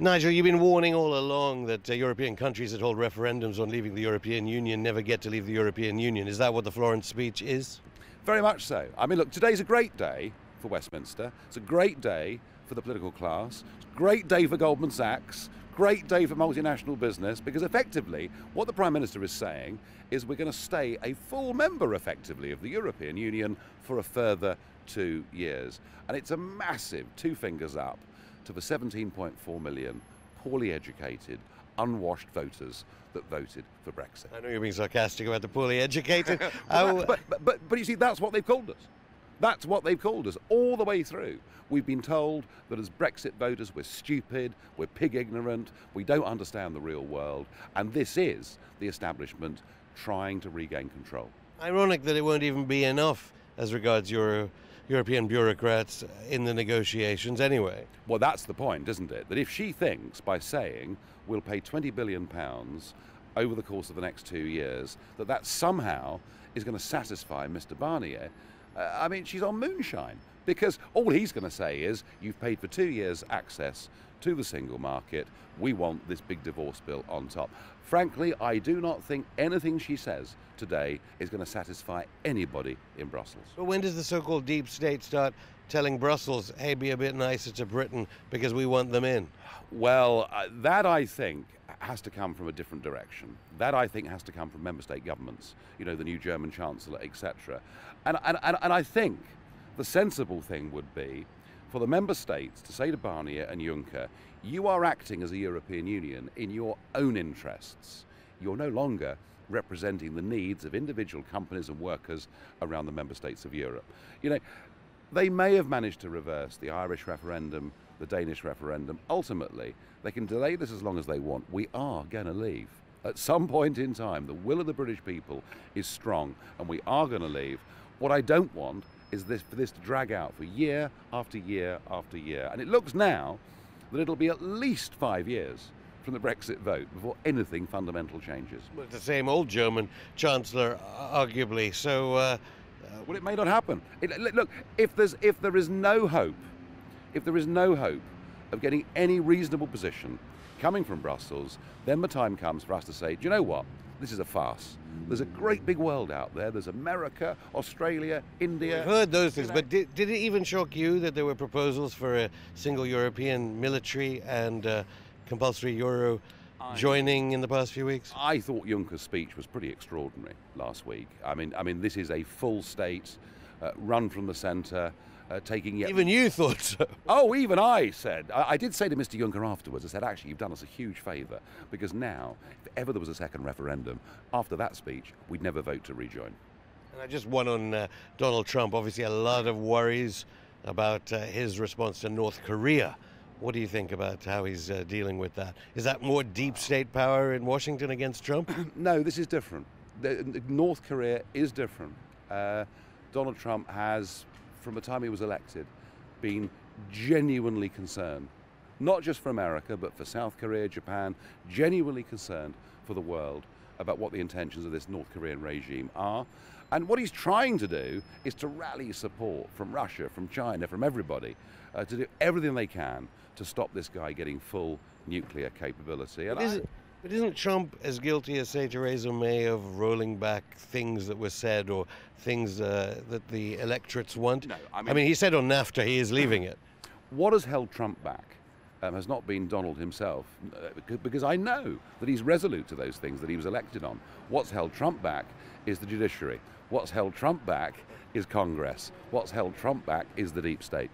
Nigel, you've been warning all along that European countries that hold referendums on leaving the European Union never get to leave the European Union. Is that what the Florence speech is? Very much so. I mean, look, today's a great day for Westminster. It's a great day for the political class. It's a great day for Goldman Sachs. Great day for multinational business, because effectively what the Prime Minister is saying is we're going to stay a full member effectively of the European Union for a further 2 years. And it's a massive two fingers up to the 17.4 million poorly educated, unwashed voters that voted for Brexit. I know you're being sarcastic about the poorly educated. But you see, that's what they've called us. That's what they've called us all the way through. We've been told that as Brexit voters we're stupid, we're pig ignorant, we don't understand the real world, and this is the establishment trying to regain control. Ironic that it won't even be enough as regards European bureaucrats in the negotiations anyway. Well, that's the point, isn't it? That if she thinks by saying we'll pay £20 billion over the course of the next 2 years, that somehow is going to satisfy Mr. Barnier, I mean, she's on moonshine, because all he's going to say is, you've paid for 2 years access to the single market, we want this big divorce bill on top. Frankly, I do not think anything she says today is going to satisfy anybody in Brussels. But when does the so-called deep state start telling Brussels, hey, be a bit nicer to Britain because we want them in? Well, that I think has to come from a different direction. That I think has to come from member state governments, you know, the new German Chancellor, etc. And I think the sensible thing would be for the member states to say to Barnier and Juncker, you are acting as a European Union in your own interests. You're no longer representing the needs of individual companies and workers around the member states of Europe. You know, they may have managed to reverse the Irish referendum, the Danish referendum. Ultimately, they can delay this as long as they want. We are going to leave. At some point in time, the will of the British people is strong, and we are going to leave. What I don't want is for this to drag out for year after year after year. And it looks now that it'll be at least 5 years from the Brexit vote before anything fundamental changes. Well, it's the same old German Chancellor, arguably, so... Well, it may not happen. Look, if there is no hope of getting any reasonable position coming from Brussels, then the time comes for us to say, do you know what? This is a farce. There's a great big world out there. There's America, Australia, India. I've heard those things, but did it even shock you that there were proposals for a single European military and compulsory euro joining in the past few weeks? I thought Juncker's speech was pretty extraordinary last week. I mean, this is a full state, run from the centre, taking yet... Even you thought so? Oh, even I said. I did say to Mr. Juncker afterwards, I said, actually, you've done us a huge favour, because now, if ever there was a second referendum, after that speech, we'd never vote to rejoin. And I just one on Donald Trump. Obviously, a lot of worries about his response to North Korea. What do you think about how he's dealing with that? Is that more deep state power in Washington against Trump? No, this is different. North Korea is different. Donald Trump has, from the time he was elected, been genuinely concerned, not just for America, but for South Korea, Japan, genuinely concerned for the world about what the intentions of this North Korean regime are. And what he's trying to do is to rally support from Russia, from China, from everybody, to do everything they can to stop this guy getting full nuclear capability. But isn't Trump as guilty as, say, Theresa May of rolling back things that were said or things that the electorates want? No, I mean, he said on NAFTA he is leaving it. What has held Trump back has not been Donald himself, because I know that he's resolute to those things that he was elected on. What's held Trump back is the judiciary. What's held Trump back is Congress. What's held Trump back is the deep state.